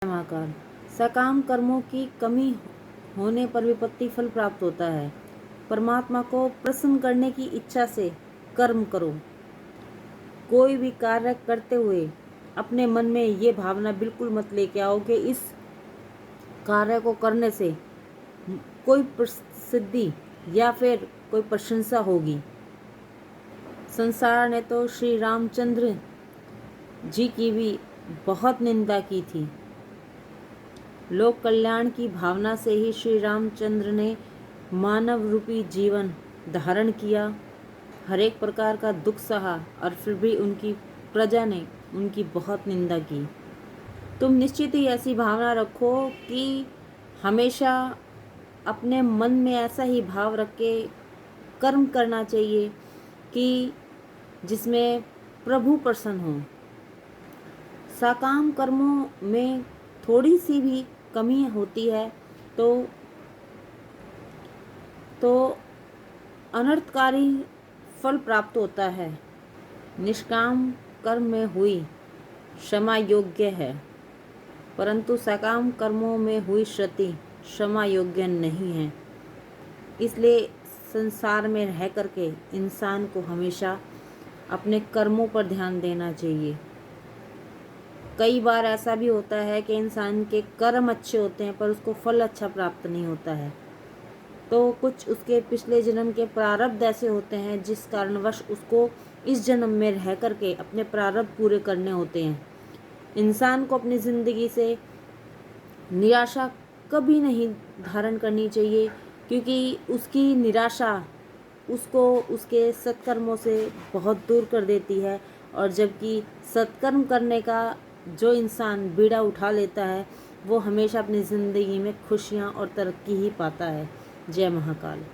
महाकाल। सकाम कर्मों की कमी होने पर विपत्ति फल प्राप्त होता है। परमात्मा को प्रसन्न करने की इच्छा से कर्म करो। कोई भी कार्य करते हुए अपने मन में ये भावना बिल्कुल मत लेके आओ कि इस कार्य को करने से कोई प्रसिद्धि या फिर कोई प्रशंसा होगी। संसार ने तो श्री रामचंद्र जी की भी बहुत निंदा की थी। लोक कल्याण की भावना से ही श्री रामचंद्र ने मानव रूपी जीवन धारण किया, हर एक प्रकार का दुख सहा, और फिर भी उनकी प्रजा ने उनकी बहुत निंदा की। तुम निश्चित ही ऐसी भावना रखो कि हमेशा अपने मन में ऐसा ही भाव रख के कर्म करना चाहिए कि जिसमें प्रभु प्रसन्न हो। सकाम कर्मों में थोड़ी सी भी कमी होती है तो अनर्थकारी फल प्राप्त होता है। निष्काम कर्म में हुई क्षमा योग्य है, परंतु सकाम कर्मों में हुई क्षति क्षमा योग्य नहीं है। इसलिए संसार में रह करके इंसान को हमेशा अपने कर्मों पर ध्यान देना चाहिए। कई बार ऐसा भी होता है कि इंसान के कर्म अच्छे होते हैं पर उसको फल अच्छा प्राप्त नहीं होता है, तो कुछ उसके पिछले जन्म के प्रारब्ध ऐसे होते हैं जिस कारणवश उसको इस जन्म में रह करके अपने प्रारब्ध पूरे करने होते हैं। इंसान को अपनी ज़िंदगी से निराशा कभी नहीं धारण करनी चाहिए, क्योंकि उसकी निराशा उसको उसके सत्कर्मों से बहुत दूर कर देती है। और जबकि सत्कर्म करने का जो इंसान बीड़ा उठा लेता है वो हमेशा अपनी ज़िंदगी में खुशियाँ और तरक्की ही पाता है। जय महाकाल।